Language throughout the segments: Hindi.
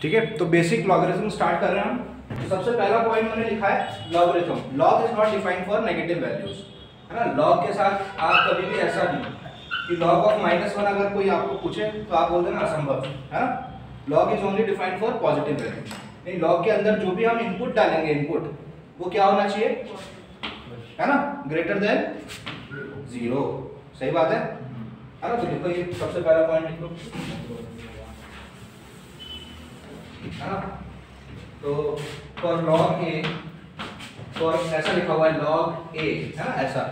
ठीक है, तो बेसिक लॉगरिथम स्टार्ट कर रहे हैं हम। तो सबसे पहला पॉइंट मैंने लिखा है logarithm. Log is not defined for negative values, है ना। लॉग के साथ आप कभी भी ऐसा नहीं कि लॉग ऑफ -1 अगर कोई आपको पूछे तो आप बोल देना असंभव, है ना। Log is only defined for positive value. नहीं, लॉग के अंदर जो भी हम इनपुट डालेंगे, इनपुट वो क्या होना चाहिए, है ना, ग्रेटर देन 0। सही बात है ना। तो देखो ये सबसे पहला पॉइंट लिख लो, है ना। तो फॉर लॉग ए, फॉर ऐसा लिखा हुआ है लॉग ए, है ना, ऐसा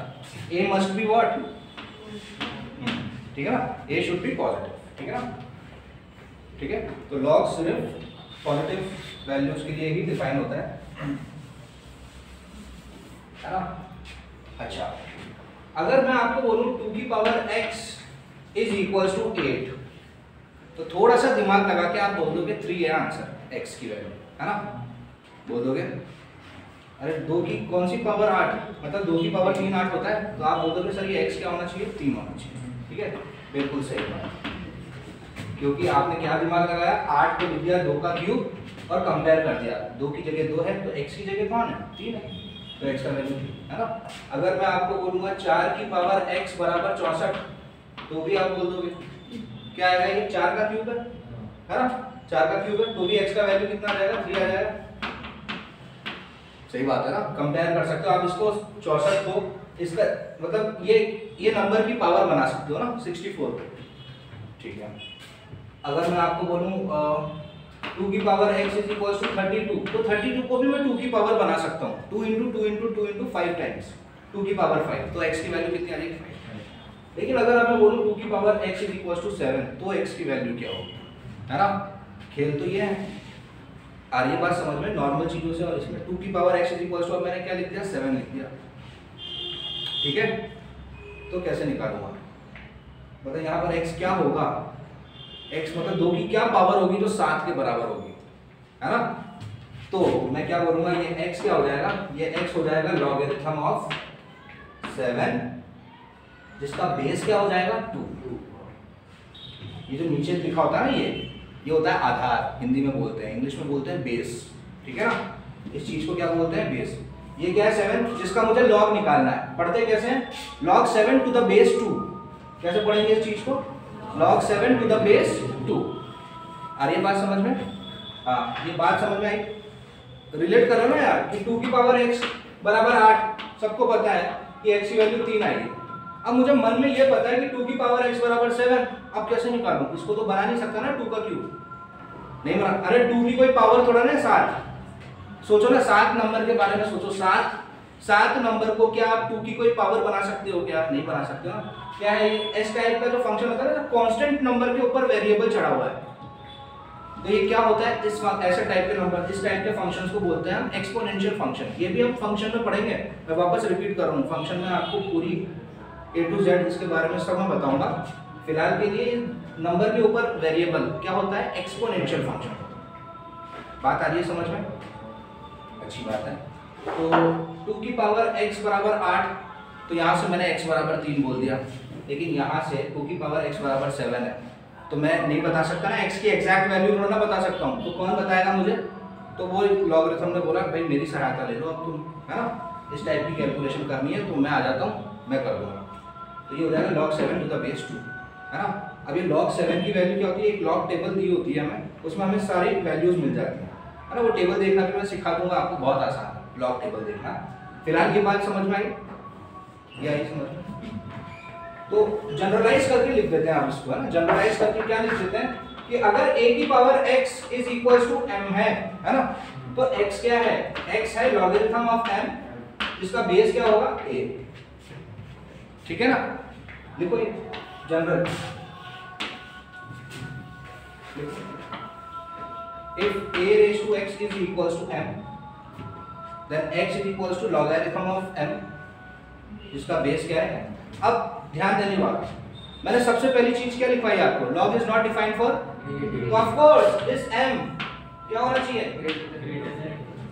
ए मस्ट बी व्हाट, ठीक है ना, ए शुड बी पॉजिटिव, ठीक है ना। ठीक है, तो लॉग सिर्फ पॉजिटिव वैल्यूज के लिए ही डिफाइन होता है ना। अच्छा, अगर मैं आपको बोलूं 2 की power x is equal to 8, तो थोड़ा सा दिमाग लगा के आप बोल दोगे 3 है आंसर x की वैल्यू, है ना, बोल दोगे। अरे 2 की कौन सी पावर 8, मतलब 2 की पावर 3 8 होता है, तो आप बोल दोगे सर ये x क्या होना चाहिए, 3 होना चाहिए। ठीक है, बिल्कुल सही बात, क्योंकि आपने क्या दिमाग लगाया, 8 को लिख दिया 2 का क्यूब और कंपेयर कर दिया, 2 की जगह 2 है तो x की जगह कौन है, 3 है, तो x का वैल्यू 3 है ना। अगर मैं आपको बोलूंगा 4 की पावर x बराबर 64, तो भी आप बोल दोगे क्या आएगा, ये 4 का क्यूब है ना, 4 का क्यूब है, तो भी x का वैल्यू कितना आ जाएगा, 3 आ जाएगा। सही बात है ना, कंपेयर कर सकते हो आप इसको 64 को, इसका मतलब ये नंबर की पावर बना सकते हो ना 64। ठीक है, अगर मैं आपको बोलूं 2 की power x is equal to 32, तो 32 को भी मैं 2 की पावर बना सकता हूँ, 2 इंटू 2 इंटू 2 इंटू 5 टाइम्स 2 की पावर 5, तो x की वैल्यू कितनी आ जाएगी, 5। लेकिन अगर मैं बोलूं 2 की power x is equal to 7, तो x की वैल्यू क्या होगी, है ना। खेल तो ये है, आ रही है बात समझ में, नॉर्मल चीजों से। और इसमें 2 की power x is equal to, अब मैंने क्या लिख दिया, 7 लिख दिया। ठीक है, तो कैसे निकालूंगा, मतलब यहाँ पर x क्या होगा, x मतलब 2 की क्या पावर होगी जो 7 के बराबर होगी, है ना। तो मैं क्या बोलूंगा, ये x क्या हो जाएगा, ये x हो जाएगा लॉगरिथम ऑफ 7, जिसका बेस क्या हो जाएगा 2। ये जो नीचे लिखा होता है ना, ये होता है आधार, हिंदी में बोलते हैं, इंग्लिश में बोलते हैं बेस। ठीक है ना, इस चीज को क्या बोलते हैं, बेस। ये क्या है 7, जिसका मुझे लॉग निकालना है। पढ़ते कैसे हैं, log 7 टू द बेस 2। कैसे पढ़ेंगे इस चीज को, log 7 टू द बेस 2। आ रही है बात समझ में, हाँ ये बात समझ में आई, रिलेट करो ना यार, कि 2 की पावर x बराबर 8, सबको पता है कि x की वैल्यू 3 आएगी। अब मुझे मन में ये पता है कि 2 की पावर x बराबर 7, अब कैसे निकालूं, इसको तो बना नहीं सकता ना 2 का क्यूब, नहीं बना। अरे 2 की कोई पावर थोड़ा ना 7, सोचो ना 7 नंबर के बारे में सोचो, 7 नंबर को क्या आप 2 की कोई पावर बना सकते हो, क्या नहीं बना सकते हो। क्या है ये एस टाइप का जो फंक्शन होता है ना, कांस्टेंट नंबर के ऊपर वेरिएबल चढ़ा हुआ है, तो ये क्या होता है, इस ऐसे टाइप के नंबर, इस टाइप के फंक्शंस को बोलते हैं हम एक्सपोनेंशियल फंक्शन। ये भी हम फंक्शन में पढ़ेंगे, मैं वापस रिपीट कर रहा हूँ, फंक्शन में आपको पूरी A to Z इसके बारे में सब मैं बताऊंगा। फिलहाल के लिए नंबर के ऊपर वेरिएबल क्या होता है, एक्सपोनेंशियल फंक्शन। बात आ रही है समझ में, अच्छी बात है। तो 2 की पावर x बराबर 8, तो यहाँ से मैंने x बराबर 3 बोल दिया, लेकिन यहाँ से 2 की पावर x बराबर 7 है, तो मैं नहीं बता सकता ना, x की एग्जैक्ट वैल्यू थोड़ा ना बता सकता हूँ, तो कौन बताएगा मुझे, तो वो लॉगरिथम ने बोला भाई मेरी सहायता ले लो अब तुम, है ना, इस टाइप की कैलकुलेशन करनी है तो मैं आ जाता हूँ, मैं कर दूंगा। तो ये हो जाएगा log 7 टू द बेस 2, है ना। अब ये log 7 की वैल्यू क्या होती है, एक लॉग टेबल दी होती है हमें, उसमें हमें सारी वैल्यूज मिल जाती हैं, है ना। वो टेबल देखना भी मैं सिखा दूंगा आपको, बहुत आसान है लॉग टेबल देखना। फिलहाल ये बात समझ में आई, ये आई समझ में। तो जनरलाइज करके लिख देते हैं आप इसको, है ना। जनरलाइज करके क्या लिख देते हैं कि अगर a की power x is equal to m है ना, तो x क्या है, x है लॉगरिथम ऑफ m, जिसका बेस क्या होगा a। ठीक है ना, लिखो ये general, if a raised to x is equals to m, then x is equals to logarithm of m, जिसका बेस क्या है। अब ध्यान देने वाला, मैंने सबसे पहली चीज क्या लिखवाई आपको, log is not defined for, तो of course this m क्या होना चाहिए,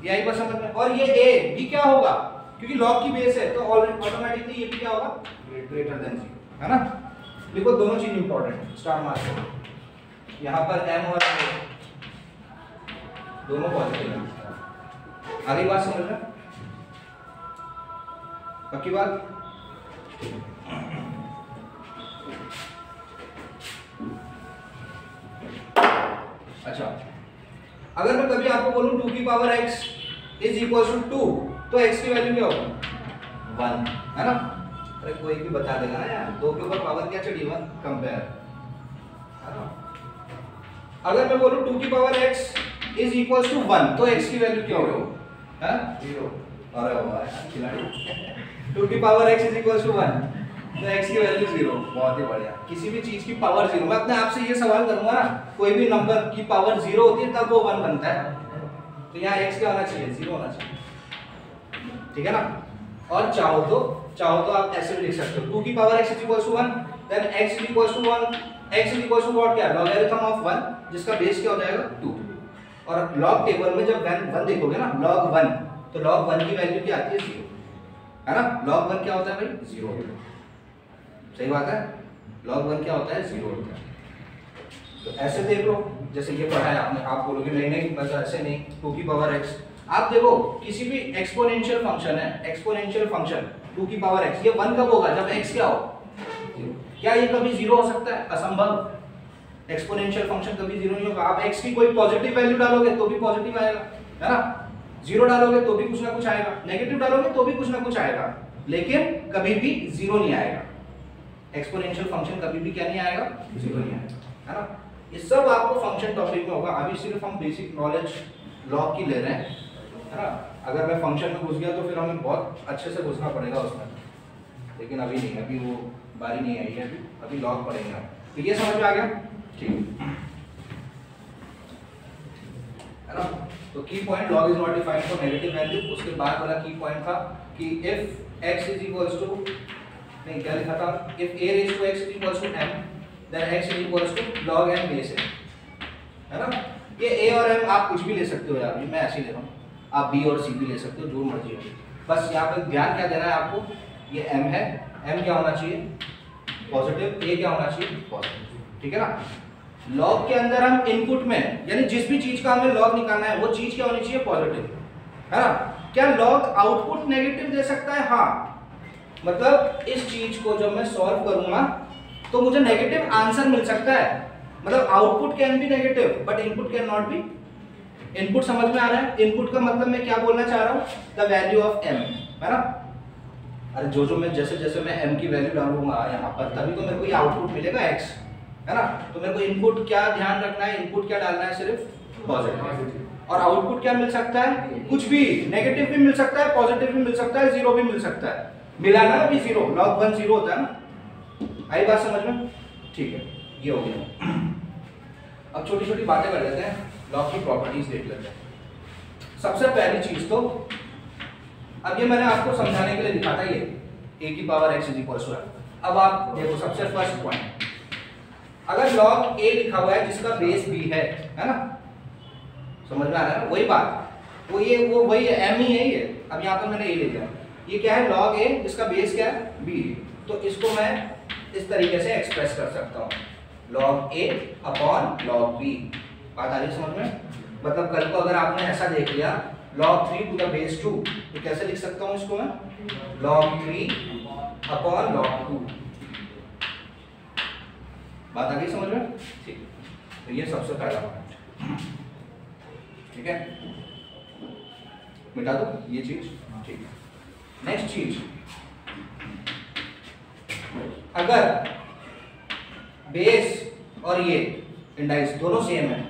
यही बस समझ में। और ये a भी क्या होगा, क्योंकि log की बेस है, तो ऑटोमेटिकली ये भी क्या होगा, ग्रेटर देन 0, है ना। देखो दोनों चीज इंपॉर्टेंट है, स्टार मार्क यहाँ पर m और a, दोनों पॉजिटिव है। आगे बात समझ में? पक्की बात? अच्छा, अगर मैं कभी आपको बोलूं 2 की power x is equal to 2, तो x की वैल्यू क्या होगी? 1, है ना? अरे कोई भी बता देगा ना यार, 2 के ऊपर पावर क्या चढ़ी? 1, कंपेयर, है ना? अगर मैं बोलूं 2 की power x is equal to 1, तो x की वैल्यू क्या होगी? है 0। अरे वाह खिलाड़ी, 2 की power x is equal to 1, तो x की वैल्यू 0। बहुत ही बढ़िया। किसी भी चीज की पावर 0, मैं अपने आपसे ये सवाल करूंगा ना, कोई भी नंबर की पावर 0 होती है तब वो 1 बनता है, तो यहाँ x क्या होना चाहिए? 0 होना चाहिए, ठीक है ना? और चाहो तो आप ऐसे भी लिख सकते हो, 2 की power x is equal to 1, then x is equal to 1, x is equal to what? क्या? लॉगरिथम ऑफ 1, जिसका बेस क्या हो जाएगा? 2। और लॉग टेबल में जब 1 देखोगे ना, log 1, तो log 1 की वैल्यू क्या आती है? 0, है ना? log 1 क्या होता है भाई? 0 होता है। सही बात है, log 1 क्या होता है? 0 होता है। तो ऐसे देख लो, जैसे ये पढ़ा है आपने, आप बोलोगे नहीं बस ऐसे नहीं, 2 की पावर x। आप देखो किसी भी एक्सपोनेंशियल फंक्शन है, एक्सपोनेंशियल फंक्शन 2 की पावर x, ये 1 कब होगा? जब x क्या हो? 0। क्या ये कभी 0 हो सकता है? असंभव। एक्सपोनेंशियल फंक्शन कभी 0 नहीं होगा। आप x की कोई पॉजिटिव वैल्यू डालोगे तो भी पॉजिटिव आएगा, है ना? 0 डालोगे तो भी कुछ ना कुछ आएगा, नेगेटिव डालोगे तो भी कुछ ना कुछ आएगा, लेकिन कभी भी 0 नहीं आएगा। एक्सपोनेंशियल फंक्शन कभी भी क्या नहीं आएगा? 0 नहीं आएगा, है ना? ये सब आपको फंक्शन टॉपिक में होगा। अभी सिर्फ हम बेसिक नॉलेज लॉग की ले रहे हैं, है ना? अगर मैं फंक्शन में घुस गया तो फिर हमें बहुत अच्छे से घुसना पड़ेगा उसमें, लेकिन अभी नहीं, अभी वो बारी नहीं आई है, अभी लॉग पढ़ेंगे हम। तो ये समझ में आ गया? ठीक है ना? तो की point log is not defined for negative value. उसके बाद वाला की पॉइंट था कि if x is equals to, नहीं क्या लिखा था? If a raise to x is equals to m, then x is equals to log m base a, है ना? ये a और m आप कुछ भी ले सकते हो यार, मैं ऐसे ही ले रहा हूँ, आप b और c भी ले सकते हो, जो मर्जी हो। बस यहाँ पे ध्यान क्या देना है आपको, ये m है, m क्या होना चाहिए? पॉजिटिव, a क्या होना चाहिए? पॉजिटिव, ठीक है ना? लॉग के अंदर हम इनपुट में, यानी जिस भी चीज का हमें लॉग निकालना है वो चीज क्या होनी चाहिए? पॉजिटिव, है ना? क्या लॉग आउटपुट नेगेटिव दे सकता है? हाँ, मतलब इस चीज को जब मैं सॉल्व करूंगा तो मुझे नेगेटिव आंसर मिल सकता है। मतलब output can be negative but input can not be. Input समझ में आ रहा है? इनपुट का मतलब मैं क्या बोलना चाह रहा हूँ? द वैल्यू ऑफ m, है ना? अरे जो मैं जैसे मैं m की वैल्यू डालूंगा यहाँ पर, तभी तो मेरे को ये आउटपुट मिलेगा x, है ना? तो मेरे को इनपुट क्या ध्यान रखना है? इनपुट क्या डालना है? सिर्फ पॉजिटिव। और आउटपुट क्या मिल सकता है? कुछ भी, नेगेटिव भी मिल सकता है, पॉजिटिव भी मिल सकता है, 0 भी मिल सकता है। मिलाना ना भी 0, log 1 0 होता है ना? आई बात समझ में? ठीक है, ये हो गया। अब छोटी छोटी बातें कर लेते हैं, लॉग की प्रॉपर्टीज देख लेते हैं। सबसे पहली चीज तो, अब ये मैंने आपको समझाने के लिए लिखा था, ये a की power x is equal to m। अब आप देखो सबसे फर्स्ट पॉइंट, अगर log a लिखा हुआ है जिसका बेस b है ना? समझ में आ रहा है ना? वही बात, वो वही m ही है ये। अब यहाँ पर मैंने a ले लिया, ये क्या है? log a जिसका बेस क्या है? b। तो इसको मैं इस तरीके से एक्सप्रेस कर सकता हूँ, log a upon log b। बात आ रही है समझ में? मतलब कल को अगर आपने ऐसा देख लिया log 3 टू द बेस 2, तो कैसे लिख सकता हूँ इसको मैं? log 3 upon log 2। बात आ गई समझ में? ठीक, तो ये सबसे पहला पॉइंट, ठीक है? मिटा दो ये चीज, ठीक है? नेक्स्ट चीज, अगर बेस और ये इंडाइस दोनों सेम है,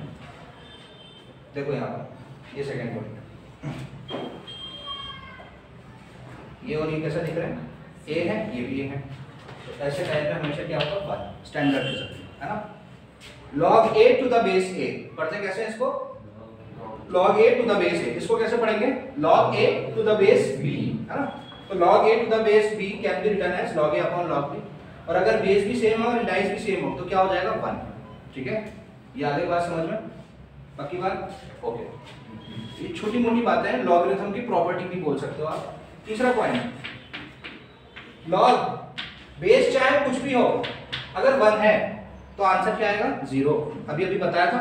देखो यहाँ पर ये सेकंड पॉइंट, ये और ये कैसा दिख रहा है? ए है, ये भी ए है, तो ऐसे टाइप में हमेशा क्या होगा? स्टैंडर्ड है ना? log a to the base a, पढ़ते कैसे हैं इसको? log a to the base a, इसको कैसे पढ़ेंगे? log a to the base b, है ना? तो log a to the base b can be written as log a upon log b। और अगर बेस भी सेम हो और इंडाइस भी सेम हो तो क्या हो जाएगा? 1, ठीक है? ये आगे बात समझ में? पक्की बात? ओके, ये छोटी मोटी बातें हैं, लॉगरिथम की प्रॉपर्टी भी बोल सकते हो आप। तीसरा पॉइंट, लॉग बेस चाहे कुछ भी हो, अगर 1 है तो आंसर क्या आएगा? 0। अभी बताया था,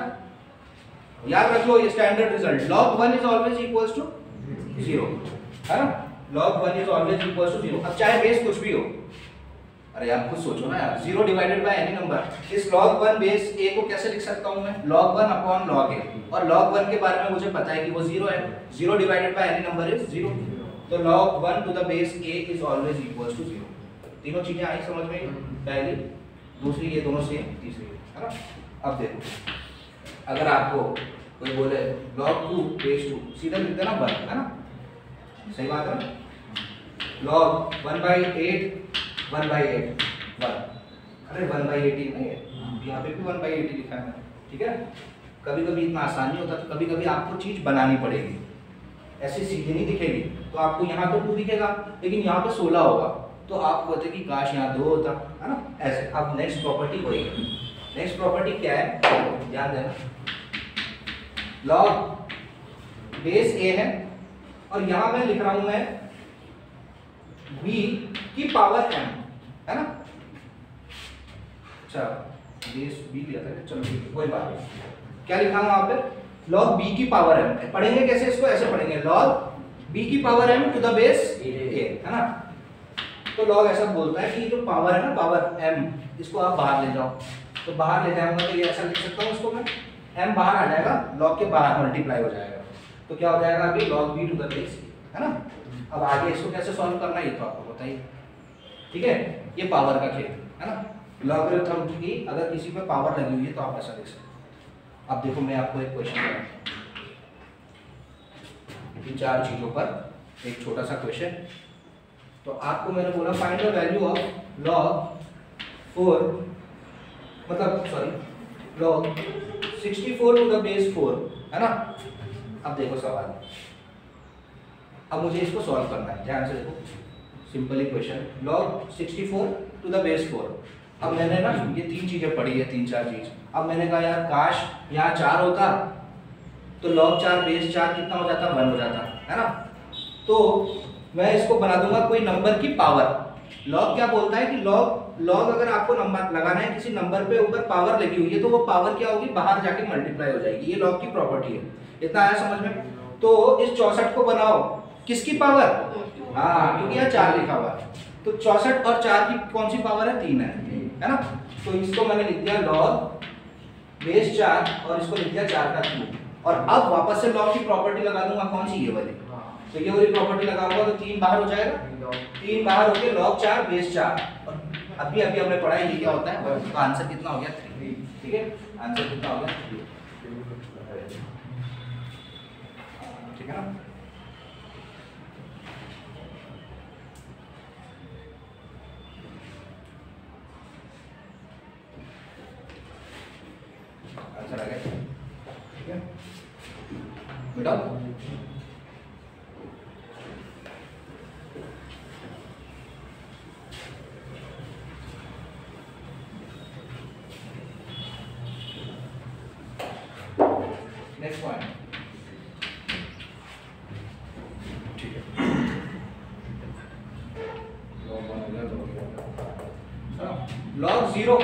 याद रख लो ये standard result, log 1 is always equals to 0, है ना, log 1 is always equals to 0। अब चाहे बेस कुछ भी हो, अरे यार खुद सोचो ना यार, 0 डिवाइडेड बाय एनी नंबर, इस log 1 बेस a को कैसे लिख सकता हूं मैं, log 1 अपॉन log a, और log 1 के बारे में मुझे पता है कि वो 0 है, 0 divided by any number is 0, तो log 1 to the base a is always equals to 0। तीनों चीजें आई समझ में, पहली, दूसरी, ये दोनों सेम, तीसरी, है ना। अब देखो, अगर आपको कोई बोले log 2 बेस 2, सीधा लिख देना 1, है ना, सही बात है, log 1/8 1/8 1, अरे 1/18 नहीं है, यहाँ पे भी 1/80 लिखा है, ठीक है। कभी कभी इतना आसान नहीं होता, तो कभी कभी आपको चीज बनानी पड़ेगी, ऐसे सीधी नहीं दिखेगी, तो आपको यहाँ पे 2 दिखेगा लेकिन यहाँ पे 16 होगा, तो आप कहते कि काश यहाँ 2 होता, है ना, ऐसे। अब नेक्स्ट प्रॉपर्टी वही है, नेक्स्ट प्रॉपर्टी क्या है, ध्यान देना, log बेस a है और यहाँ मैं लिख रहा हूँ मैं b की पावर m, है ना, अच्छा बेस b लिया था, चलो ठीक है, कोई बात नहीं, क्या लिखा हूँ वहाँ पे, log b की पावर m, पढ़ेंगे कैसे इसको, ऐसे पढ़ेंगे, log b की power m to the base a, है ना। तो log ऐसा बोलता है कि जो पावर है ना, पावर m, इसको आप बाहर ले जाओ, तो बाहर ले जाऊंगा तो ये ऐसा लिख सकता हूँ इसको मैं, m बाहर आ जाएगा, log के बाहर मल्टीप्लाई हो जाएगा, तो क्या हो जाएगा अभी log b to the base, है ना। अब आगे इसको कैसे सॉल्व करना है ये तो आपको बताइए, ठीक है, ये पावर का खेल है ना, लॉगरिथम की अगर किसी पे पावर लगी हुई है तो आप ऐसा लिख सकते हो। अब देखो मैं आपको एक क्वेश्चन कराता हूं, इन 4 चीजों पर एक छोटा सा क्वेश्चन। तो आपको मैंने बोला find the value of log 4, मतलब sorry log 64 to the base 4, है ना। अब देखो सवाल, अब मुझे इसको सॉल्व करना है, ध्यान से देखो, simple equation, log 64 to the base 4। अब मैंने ना ये 3 चीजें पढ़ी है, 3-4 चीज, अब मैंने कहा यार काश यहाँ 4 होता तो log 4 बेस 4 कितना हो जाता, 1 हो जाता, है ना। तो मैं इसको बना दूंगा कोई नंबर की पावर, log क्या बोलता है कि log अगर आपको नंबर लगाना है, किसी नंबर पे ऊपर पावर लगी हुई है तो वो पावर क्या होगी, बाहर जाके मल्टीप्लाई हो जाएगी, ये log की प्रॉपर्टी है, इतना आया समझ में। तो इस 64 को बनाओ किसकी पावर, हाँ क्योंकि यहाँ 4 लिखा हुआ है, तो 64 और 4 की कौन सी पावर है, 3 है ना। तो इसको मैंने लिख दिया log बेस 4 और इसको लिख दिया 4 का क्यूब, और अब वापस से log की प्रॉपर्टी लगा दूंगा, कौन सी, ये वाली, तो ये वाली प्रॉपर्टी लगाऊंगा तो 3 बाहर हो जाएगा, 3 बाहर हो गया log 4 बेस 4, और अभी हमने पढ़ा है ये क्या होता है, तो आंसर कितना हो गया 3, ठीक है, आंसर कितना हो गया 3, ठीक है ना। आंसर आ गया, ठीक है बेटा। नेक्स्ट पॉइंट, ठीक है, log 0,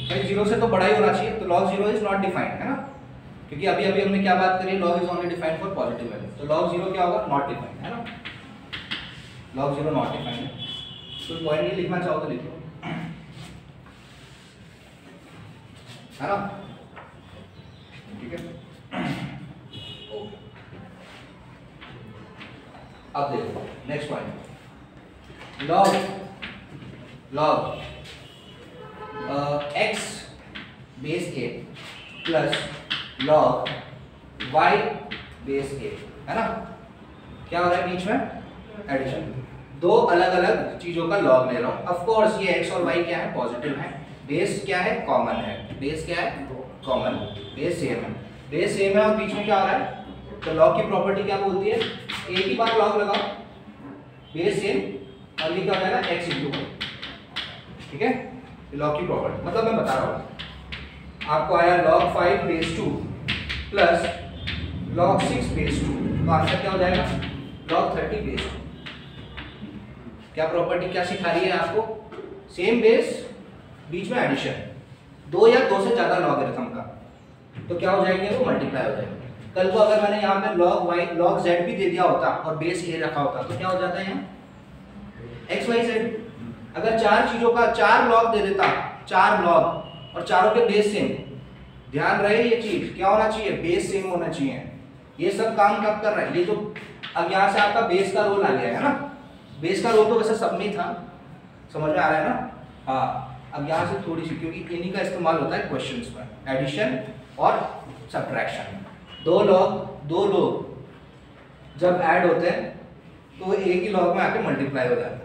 भाई 0 से तो बड़ा ही होना चाहिए, तो log 0 इज नॉट डिफाइंड, है ना, क्योंकि अभी हमने क्या बात करी, log is only defined for positive value, तो log 0 क्या होगा, नॉट डिफाइंड, है ना, log 0 नॉट डिफाइंड। तो पॉइंट ये लिखना चाहो तो लिख लो, है ना, ठीक है। अब देखो next point, log x base a plus log y base a, है ना। क्या हो रहा है बीच में, एडिशन, 2 अलग अलग चीजों का log ले रहा हूं। ऑफ कोर्स ये x और y क्या है, पॉजिटिव है, बेस क्या है, कॉमन है, बेस क्या है, कॉमन, बेस सेम है, बेस सेम है और बीच में क्या हो रहा है, तो log की प्रॉपर्टी क्या बोलती है, एक ही बार log लगाओ, बेस सेम, और ये क्या हो जाएगा x इंटू y, ठीक है, log की प्रॉपर्टी। मतलब मैं बता रहा हूँ, आपको आया log 5 base 2 plus log 6 base 2, तो आंसर क्या हो जाएगा, log 30 बेस 2। क्या प्रॉपर्टी क्या सिखा रही है आपको, सेम बेस, बीच में एडिशन, 2 या 2 से ज्यादा लॉगरिथम का, तो क्या हो जाएंगे, वो मल्टीप्लाई हो जाएंगे। कल को अगर मैंने यहाँ पे log y log z भी दे दिया होता और बेस a रखा होता तो क्या हो जाता है यहाँ x y z। अगर चार चीजों का 4 log दे देता, 4 log और चारों के बेस सेम, ध्यान रहे ये चीज क्या होना चाहिए, बेस सेम होना चाहिए। ये सब काम कब कर रहा है, ये जो अब यहाँ से आपका बेस का रोल आ गया है ना, बेस का रोल तो वैसे सब में था, समझ में आ रहा है ना। हाँ, अब यहाँ से थोड़ी सी, क्योंकि इन्हीं का इस्तेमाल होता है क्वेश्चंस में, एडिशन और सब्ट्रैक्शन। दो लोग जब ऐड होते हैं तो वो एक ही लॉग में आके मल्टीप्लाई हो जाता है।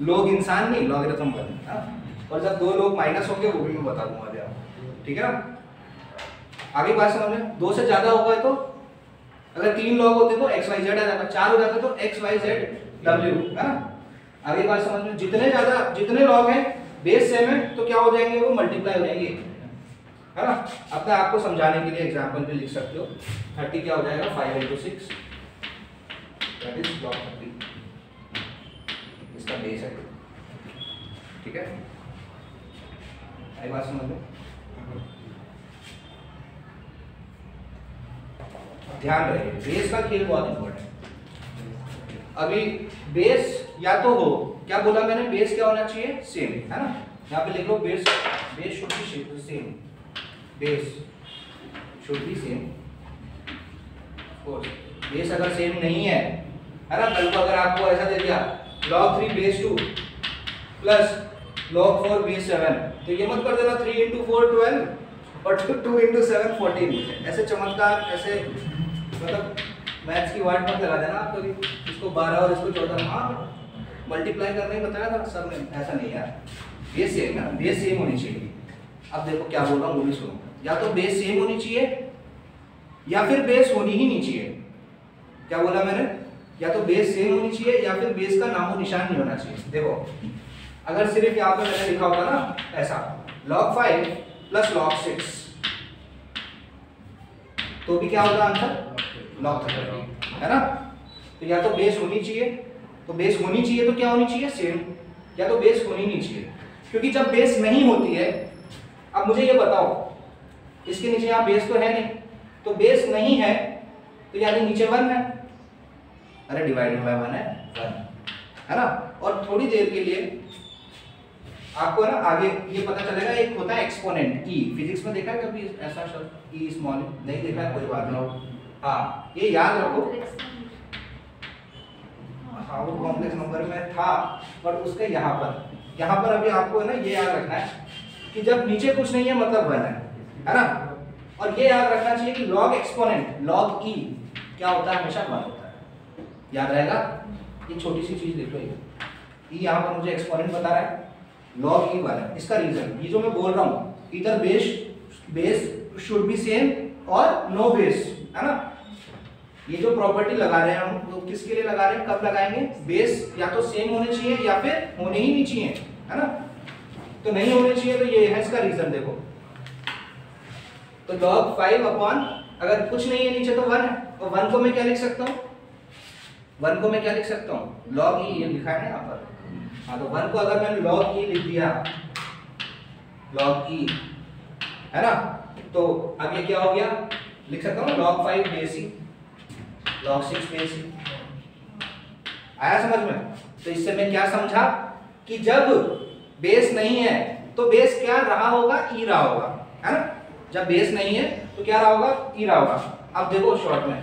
लोग इंसान नहीं, लॉगरिथम बनते हैं। और जब दो लोग माइनस होंगे वो भी मैं बता दूंगा अभी आपको, ठीक है ना। आगे बात समझ में, 2 से ज्यादा होगा तो अगर 3 लॉग होते तो एक्स वाई जेड आ जाता, 4 हो जाते तो एक्स वाई जेड डब्ल्यू, है ना। आगे बात समझ में, जितने लॉग हैं बेस सेम है तो क्या हो जाएंगे, वो मल्टीप्लाई हो जाएंगे, है ना। अपने आपको समझाने के लिए एग्जांपल भी लिख सकते हो। 30 क्या हो जाएगा, 5 into 6 दैट इज log 30, इसका बेस है, ठीक है। आई बात समझ में। ध्यान रहे बेस का खेल बहुत इंपॉर्टेंट। अभी बेस या तो हो, क्या बोला मैंने, बेस क्या होना चाहिए, सेम, है ना। यहाँ पे लिख लो base should be same, base should be same. Base अगर सेम नहीं है ना, कल को अगर आपको ऐसा दे दिया log 3 base 2 plus log 4 base 7, तो ये मत कर देना 3 into 4 12 और 2 into 7 14। ऐसे चमत्कार, ऐसे मतलब मैथ्स की वर्ड मत लगा देना आप, तो इसको 12 और इसको 14 हाँ मल्टीप्लाई करने ही बताया था सर ने, ऐसा नहीं यार। बेस सेम है, बेस सेम होनी चाहिए। अब देखो क्या बोल रहा हूँ वो भी सुनो, या तो बेस सेम होनी चाहिए या फिर बेस होनी ही नहीं चाहिए। क्या बोला मैंने, या तो बेस सेम होनी चाहिए या फिर बेस का नामो निशान नहीं होना चाहिए। देखो अगर सिर्फ यहाँ पे मैंने लिखा होगा ना ऐसा log 5 प्लस log 6 तो भी क्या होगा आंसर, log 30, है ना। तो या तो बेस होनी चाहिए, तो बेस होनी चाहिए तो क्या होनी चाहिए, सेम, या तो बेस होनी नहीं चाहिए। क्योंकि जब बेस नहीं होती है, अब मुझे ये बताओ इसके नीचे यहाँ बेस तो है नहीं, तो बेस नहीं है तो यानी नीचे 1 है, अरे डिवाइडेड बाय 1 है 1, है ना। और थोड़ी देर के लिए आपको ना आगे ये पता चलेगा, एक होता है एक्सपोनेंट ई, फिजिक्स में देखा है कभी ऐसा शब्द ई स्मॉल, नहीं देखा है कोई बात नहीं। हाँ ये याद रखो, हाँ वो कॉम्प्लेक्स नंबर में था, बट उसके यहाँ पर अभी आपको है ना ये याद रखना है कि जब नीचे कुछ नहीं है मतलब 1 है ना। और ये याद रखना चाहिए कि log एक्सपोनेंट log ई क्या होता है, हमेशा 1 होता है, याद रहेगा। ये छोटी सी चीज देख लो, ये यहाँ पर मुझे एक्सपोनेंट बता रहा है, log ई 1 है। इसका रीजन ये जो मैं बोल रहा हूँ, इधर बेस शुड बी सेम और नो बेस, है ना। ये जो प्रॉपर्टी लगा रहे हैं हम, तो किसके लिए लगा रहे हैं, कब लगाएंगे, बेस या तो सेम होने चाहिए या फिर होने ही नहीं चाहिए, है ना। तो नहीं होने चाहिए तो ये है इसका रीजन, देखो तो log 5 अपॉन, अगर कुछ नहीं है नीचे तो 1 है, तो 1 को मैं क्या लिख सकता हूँ, 1 को मैं क्या लिख सकता हूँ, log e, ये लिखा है ना यहाँ पर। हाँ तो 1 को अगर मैंने log e लिख दिया, log e, है ना, तो अब ये क्या हो गया, लिख सकता हूँ log 5 base e, log 6 base e। आया समझ में। तो इससे मैं क्या समझा कि जब बेस नहीं है तो बेस क्या रहा होगा, ई रहा होगा, है ना। जब बेस नहीं है तो क्या रहा होगा, ई रहा होगा। अब देखो शॉर्ट में,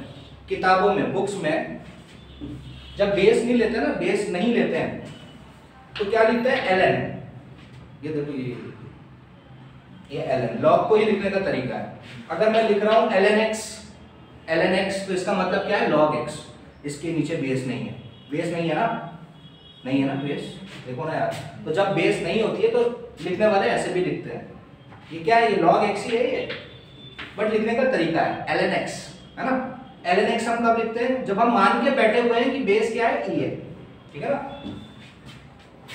किताबों में, बुक्स में जब बेस नहीं लेते ना, बेस नहीं लेते हैं तो क्या लिखते हैं, ln। ये देखो ये ln, log को ही लिखने का तरीका है। अगर मैं लिख रहा हूं ln x तो इसका मतलब क्या है, log x। इसके नीचे बेस नहीं है, बेस नहीं है ना, नहीं है ना बेस, देखो ना यार। तो जब बेस नहीं होती है तो लिखने वाले ऐसे भी लिखते हैं, ये क्या है, ये log x ही है ये, बट लिखने का तरीका है ln x, है ना। ln x हम कब लिखते हैं, जब हम मान के बैठे हुए हैं कि बेस क्या है, e है, ठीक है ना।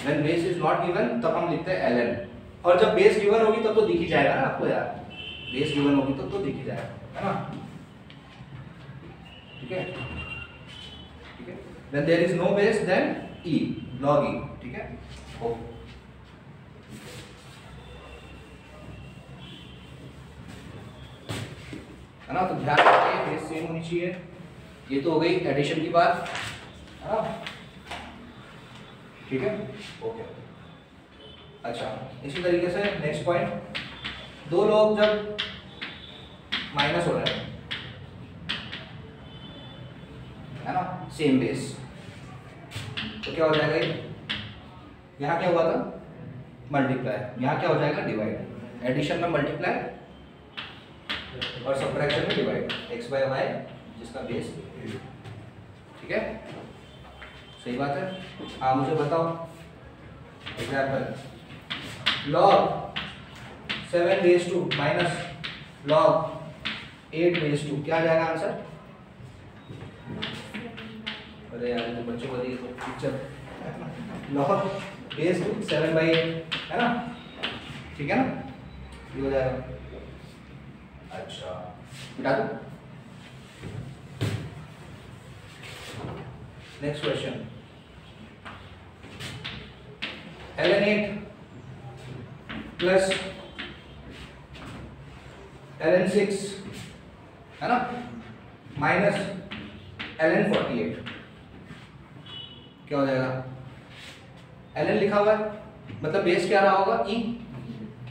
when base is not given तब हम लिखते हैं ln, और जब बेस गिवन होगी तब तो दिख ही जाएगा ना आपको यार, बेस गिवन होगी तब तो दिख ही जाएगा, है ना। ठीक है, ठीक है। when there is no base then e, log e, ठीक है। ओके है ना। तो ध्यान रखिए बेस सेम होनी चाहिए। ये तो हो गई एडिशन की बात, है ना, ठीक है, ओके। अच्छा, इसी तरीके से नेक्स्ट पॉइंट, दो लोग जब माइनस हो रहे हैं, है ना, सेम बेस, तो क्या हो जाएगा, यहाँ क्या हुआ था, मल्टीप्लाई, यहाँ क्या हो जाएगा, डिवाइड। एडिशन में मल्टीप्लाई और सब्ट्रैक्शन में डिवाइड, x बाय वाई जिसका बेस, ठीक है, सही बात है। हाँ मुझे बताओ example, log 7 base 2 minus log 8 base 2, क्या आ जाएगा आंसर? अरे यार तो बच्चों को दिए तो पिक्चर, log बेस 2 7/8, है ना, ठीक है ना, ये हो जाएगा। अच्छा मिटा दो। Next question, ln8 plus ln6, है ना, माइनस ln48, क्या हो जाएगा? ln लिखा हुआ है मतलब बेस क्या रहा होगा, e।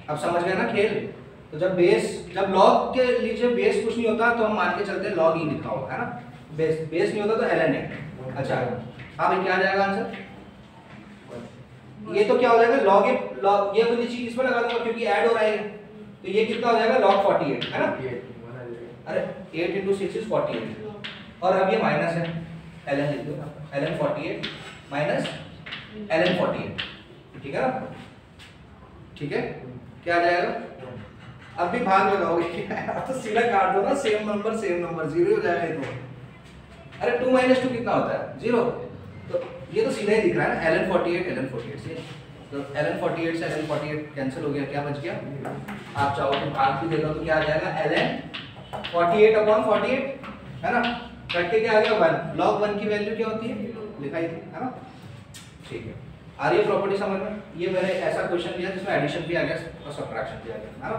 अब समझ गए ना खेल। तो जब log के लीजिए बेस कुछ नहीं होता तो हम मान के चलते हैं log e लिखा हुआ है ना, बेस नहीं होता तो ln है। अच्छा अब क्या आ जाएगा आंसर? ये तो क्या हो जाएगा, log ये वाली चीज इसमें लगा दूंगा क्योंकि ऐड हो रहा है, तो ये कितना हो जाएगा, log 48, है ना। अरे 8 × 6 = 48, और अब ये माइनस है, ln लिख दो, ln 48 माइनस ln 48, ठीक है ना, ठीक है, क्या आ जाएगा? अब भी भाग लगाओगे तो सीधा काट दो ना, सेम नंबर 0 हो जाएगा ये तो। अरे 2 - 2 कितना होता है, 0, तो ये तो सीधा ही दिख रहा है ना, ln 48 से, तो ln 48 से ln 48 कैंसिल हो गया, क्या बच गया? आप चाहो तो भाग भी दे दो तो क्या आ जाएगा, ln 48/48, है ना, कट के क्या आ गया 1, log 1 की वैल्यू क्या होती है, लिखाई थी, है ना, ठीक है। आ रही है प्रॉपर्टी समझ में? ये मैंने ऐसा क्वेश्चन दिया जिसमें एडिशन भी आ गया और सब्ट्रैक्शन भी आ गया, है ना।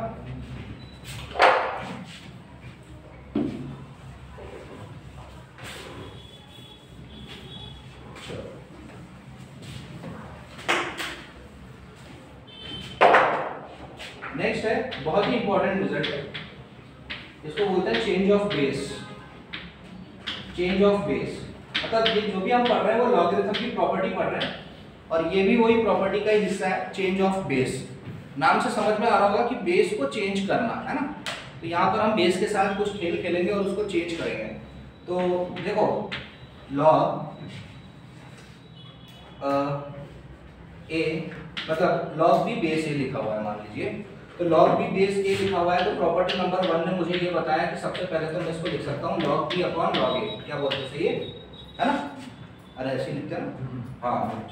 नेक्स्ट है बहुत ही इंपॉर्टेंट रिजल्ट है, इसको बोलते हैं change of base. Change of base मतलब ये जो भी हम पढ़ रहे हैं वो लॉगरिथम की प्रॉपर्टी पढ़ रहे हैं, और ये भी वही प्रॉपर्टी का ही हिस्सा है, चेंज ऑफ बेस। नाम से समझ में आ रहा होगा कि बेस को चेंज करना, है ना। तो यहाँ पर हम बेस के साथ कुछ खेल खेलेंगे और उसको चेंज करेंगे। तो देखो लॉग ए मतलब लॉग बी बेस ए लिखा हुआ है मान लीजिए, तो लॉग बी बेस ए लिखा हुआ है, तो प्रॉपर्टी नंबर 1 ने मुझे ये बताया कि सबसे पहले तो मैं इसको लिख सकता हूँ log b upon log a, क्या बोलते हैं, सही है ना, अरे ऐसे ही लिखते हैं ना, हाँ।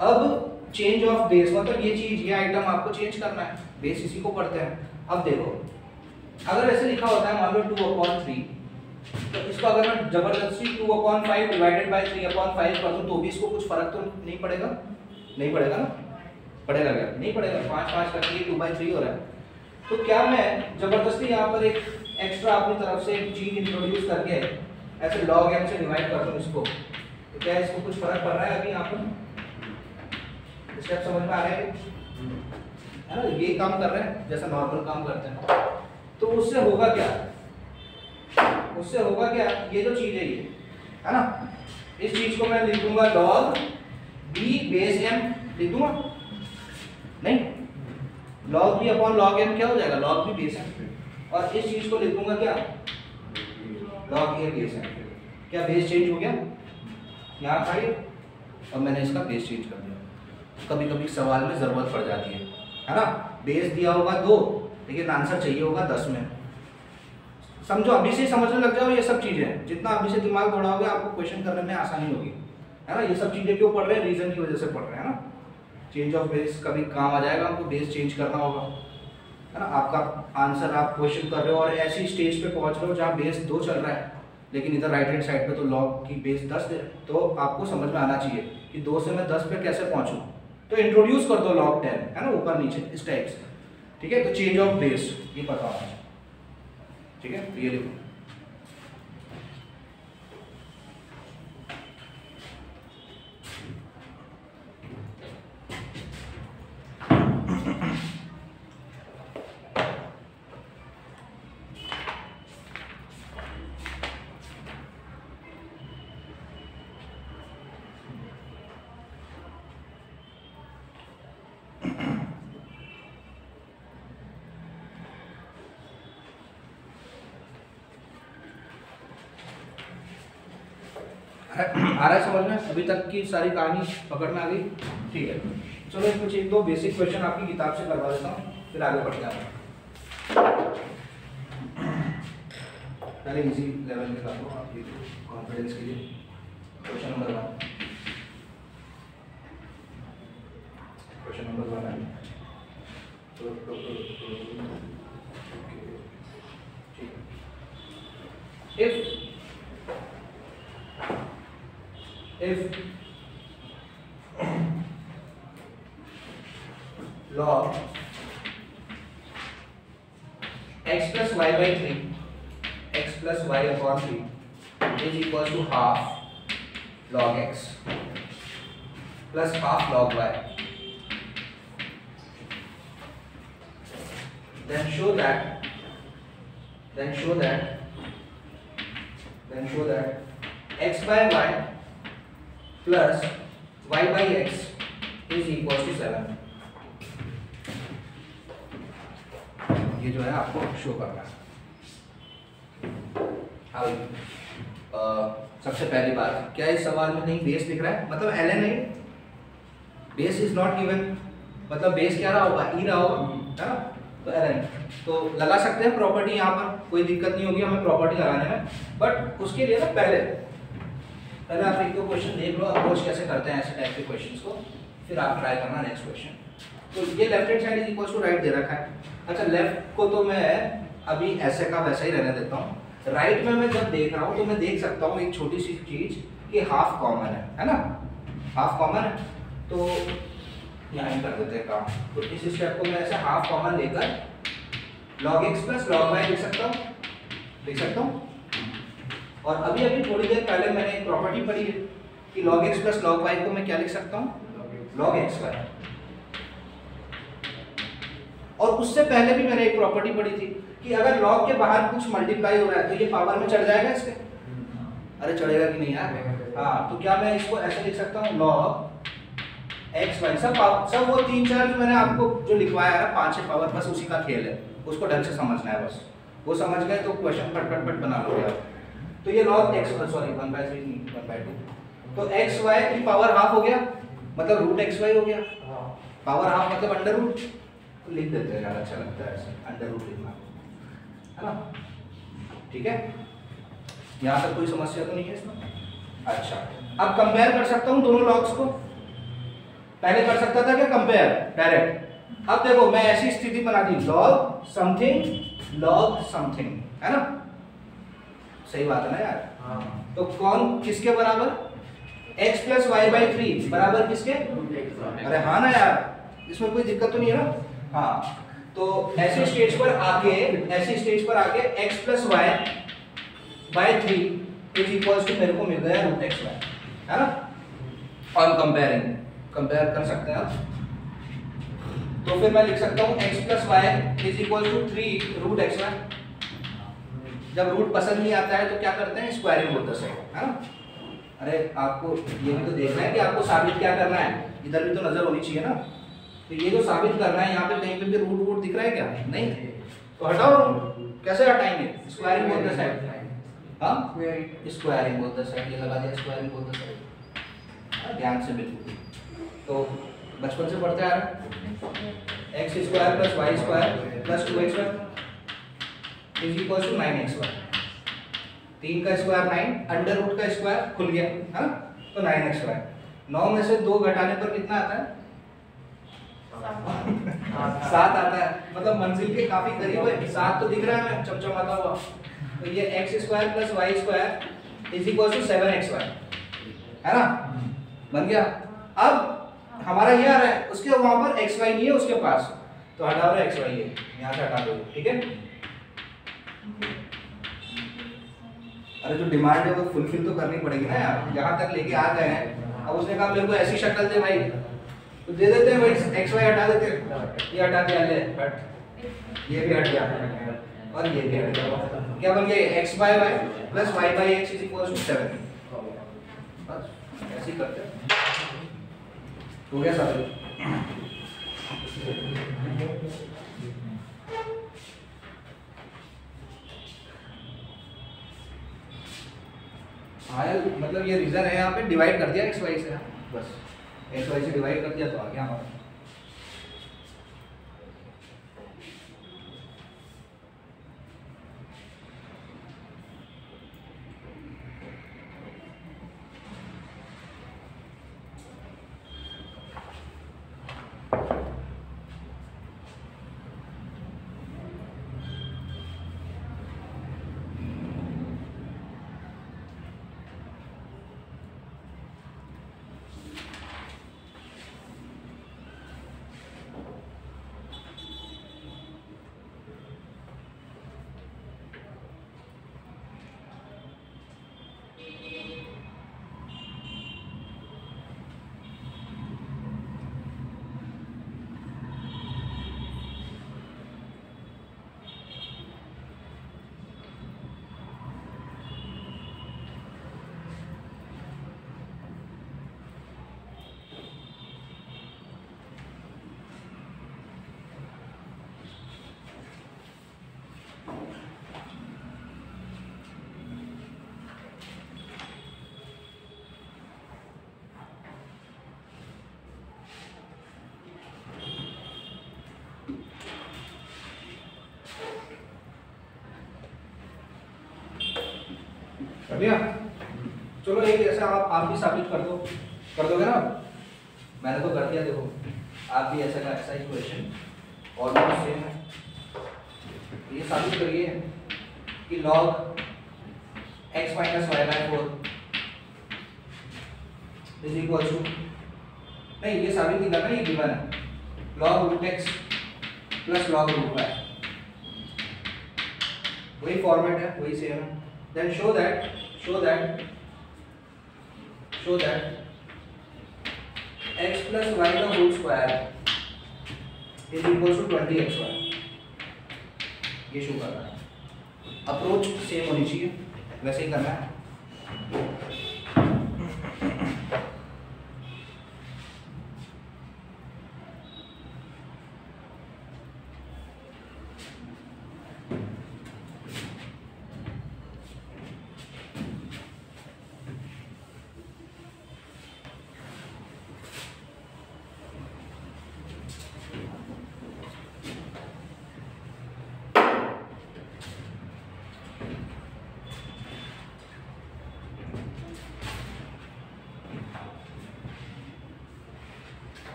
अब चेंज ऑफ बेस मतलब ये चीज, ये आइटम आपको चेंज करना है, बेस इसी को पढ़ते हैं। अब देखो अगर ऐसे लिखा होता है मान लो 2/3, तो इसको अगर मैं जबरदस्ती 2/5 डिवाइडेड बाय 3/5 कर दूं तो भी इसको कुछ फर्क तो नहीं पड़ेगा, नहीं पड़ेगा ना, पड़ेगा क्या, नहीं पड़ेगा, 5 करके 2/3 हो रहा है। तो क्या मैं जबरदस्ती यहाँ पर एक एक्स्ट्रा अपनी तरफ से एक चीज इंट्रोड्यूस करके ऐसे log m से डिवाइड कर दूं इसको, तो क्या इसको कुछ फर्क पड़ रहा है अभी यहाँ पर? स्टेप समझ में आ रहे हैं, है ना, ये काम कर रहे हैं जैसा नॉर्मल काम करते हैं। तो उससे होगा क्या, उससे होगा क्या, ये जो चीज है ये, है ना, इस चीज को मैं लिख दूंगा log b बेस m, लिख दूंगा नहीं, log b upon log m क्या हो जाएगा, log b बेस m, और इस चीज को लिख दूंगा क्या, log a बेस m। क्या बेस चेंज हो गया, यहाँ था ये और मैंने इसका बेस चेंज कर दिया। कभी कभी सवाल में जरूरत पड़ जाती है ना, बेस दिया होगा 2 लेकिन आंसर चाहिए होगा 10 में। समझो अभी से समझने लग जाओ ये सब चीजें, जितना अभी से दिमाग दौड़ाओगे आपको क्वेश्चन करने में आसानी होगी, है ना। ये सब चीजें क्यों पढ़ रहे हैं, रीजन की वजह से पढ़ रहे हैं ना। चेंज ऑफ बेस कभी काम आ जाएगा, हमको बेस चेंज करना होगा, है ना। आपका आंसर आप क्वेश्चन कर रहे हो और ऐसी स्टेज पे पहुंच रहे हो जहाँ बेस 2 चल रहा है लेकिन इधर राइट हैंड साइड पे तो लॉग की बेस 10 है, तो आपको समझ में आना चाहिए कि 2 से मैं 10 पे कैसे पहुंचूं। तो इंट्रोड्यूस कर दो log 10, है ना, ऊपर नीचे इस टाइप से, ठीक है। तो चेंज ऑफ बेस ये पता होना चाहिए। ठीक है, तो ये लिखो। आ रहा है समझ में? अभी तक की सारी कहानी पकड़ में आ गई? ठीक है, चलो कुछ एक दो बेसिक क्वेश्चन आपकी किताब से करवा देता हूँ, फिर आगे बढ़ते हैं। पहले इजी लेवल में कर लो आपकी कॉन्फिडेंस के लिए। क्वेश्चन नंबर 1 है। if log x plus y by 3 x plus y upon 3 is equal to half log x plus half log y, then show that x by y plus y by x is equal to 7। ये जो है आपको शो करना है। सबसे पहली बात, क्या इस सवाल में कहीं बेस दिख रहा है? मतलब ln है, बेस इज नॉट गिवन, मतलब बेस क्या रहा होगा? ई रहा होगा, है ना? तो ln तो लगा सकते हैं प्रॉपर्टी, यहाँ पर कोई दिक्कत नहीं होगी हमें प्रॉपर्टी लगाने में। बट उसके लिए ना पहले आप एक दो क्वेश्चन देख लो, अप्रोच कैसे करते हैं ऐसे टाइप के क्वेश्चंस को, फिर आप ट्राई करना नेक्स्ट क्वेश्चन। तो ये left hand side is equal to right दे रखा है। अच्छा, लेफ्ट को तो मैं अभी ऐसे का वैसा ही रहने देता हूँ। राइट में मैं जब देख रहा हूँ तो मैं देख सकता हूँ एक छोटी सी चीज कि हाफ कॉमन है ना? हाफ कॉमन है, तो यहाँ कर देते हैं काम। तो इस स्टेप को मैं ऐसे हाफ कॉमन लेकर log x plus log y लिख सकता हूँ। और अभी थोड़ी देर पहले मैंने एक प्रॉपर्टी पढ़ी है कि log x plus log y को मैं क्या लिख सकता हूँ? log xy। और उससे पहले भी मैंने एक प्रॉपर्टी पढ़ी थी कि अगर log के बाहर कुछ मल्टीप्लाई हो रहा है तो ये पावर में चढ़ जाएगा इसके? अरे चढ़ेगा कि नहीं यार? हाँ, तो क्या मैं इसको ऐसे लिख सकता हूँ? log xy। सब वो 3-4 जो मैंने आपको जो लिखवाया है 5 पावर, बस उसी का खेल है, उसको ढंग से समझना है। बस वो समझ गए तो क्वेश्चन पट बना लोगे आप। तो ये log x, सॉरी 1/3 नहीं 1/2, तो xy की पावर हाफ हो गया, मतलब रूट xy हो गया। पावर हाफ मतलब अंडर रूट, तो लिख देते हैं, ज़्यादा अच्छा लगता है ऐसे अंडर रूट लिखना, है ना? ठीक है, यहाँ तक कोई समस्या तो नहीं है इसमें? अच्छा, अब कंपेयर कर सकता हूँ दोनों लॉग्स को। पहले कर सकता था क्या कंपेयर डायरेक्ट? अब देखो मैं ऐसी स्थिति बना दी, log समथिंग, है ना? सही बात है ना यार? हाँ। तो कौन किसके बराबर? x प्लस वाई बाई 3 बराबर किसके? अरे हाँ ना यार, इसमें कोई दिक्कत तो नहीं है ना? हाँ, तो ऐसे स्टेज पर आके x plus y by 3 is equals to मेरे को मिल गया रूट एक्स वाई, है ना? और कंपेयर कर सकते हैं आप। तो फिर मैं लिख सकता हूँ x plus y is equal to 3 root x y. जब रूट पसंद नहीं आता है तो क्या करते हैं? स्क्वायरिंग होता है ना? अरे आपको ये भी तो देखना है कि आपको साबित क्या करना है, इधर भी तो नजर होनी चाहिए ना। तो ये जो साबित करना है यहाँ पे कहीं पे भी रूट दिख रहा है क्या? नहीं, तो हटाओ। कैसे हटाएंगे? Squaring both the side. हाँ, स्क्वायरिंग बोथ द साइड, ये लगा दिया स्क्वायरिंग बोथ द साइड। ध्यान से बिल्कुल, तो बचपन से पढ़ते आ रहे हैं। X square plus y square plus 2xy is equal to 9xy। 3 का स्क्वायर 9, अंडर रूट का स्क्वायर खुल गया, है ना? तो 9xy। 9 में से 2 घटाने पर कितना आता है? 7 आता है, मतलब मंजिल के काफी करीब है। 7 तो दिख रहा है मैं चमचमाता हुआ। तो ये x square plus y square is equal to 7xy, है ना? बन गया। अब हमारा ये आ रहा है, उसके वहां पर xy नहीं है उसके पास, तो हटा रहे xy है, यहाँ से हटा दो, ठीक है? अरे जो डिमांड है वो फुलफिल तो करनी पड़ेगी ना यार, यहाँ तक लेके आ गए हैं, अब उसने कहा मेरे को ऐसी शक्ल दे भाई, तो दे देते हैं भाई, एक्स वाई हटा देते हैं, ये हटा दिया, ले हट, ये भी हट गया और ये भी हट गया, क्या बन गया x by y plus y by x is equal to 7, बस ऐसे ही करते हैं, हो गया सारे। हाँ मतलब ये रीजन है, यहाँ पे डिवाइड कर दिया एक्स वाई से, बस एक्स वाई से डिवाइड कर दिया तो आ गया हमारा। बढ़िया, चलो एक ऐसा आप भी साबित कर दोगे ना, मैंने तो कर दिया, देखो आप भी ऐसा का ऐसा ही क्वेश्चन और सेम है, ये साबित करिए कि log x minus y by 4 is equal to, नहीं ये साबित नहीं करना, ये गिवन है, log root x plus log root y, वही फॉर्मेट है, वही सेम है। Then show that x plus y का whole square is equal to 20xy, ये शो करना है, अप्रोच सेम होनी चाहिए, वैसे ही करना है।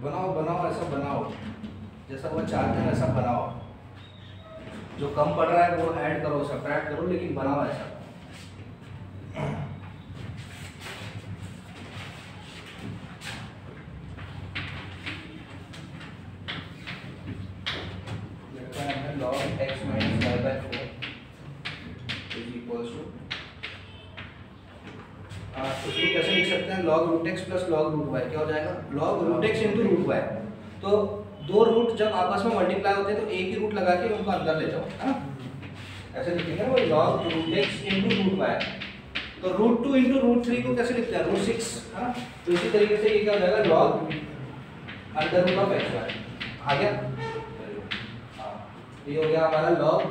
बनाओ ऐसा बनाओ, जैसा वो चाहते हैं वैसा बनाओ, जो कम पड़ रहा है वो ऐड करो, सब्ट्रैक्ट करो, लेकिन बनाओ ऐसा। log x minus y by 4 is equals to, इसको कैसे लिख सकते हैं, log root x plus log root y, क्या हो जाएगा log root x into root y, तो दो रूट जब आपस में मल्टीप्लाई होते हैं तो एक ही रूट लगा के उनको अंदर ले जाओ, है ना, ऐसे लिखेंगे वो log root x into root y, तो रूट 2 इंटू रूट 3 को कैसे लिखते हैं रूट 6, है ना, तो इसी तरीके से ये क्या हो जाएगा log under root of x y, आ गया, ये हो गया हमारा log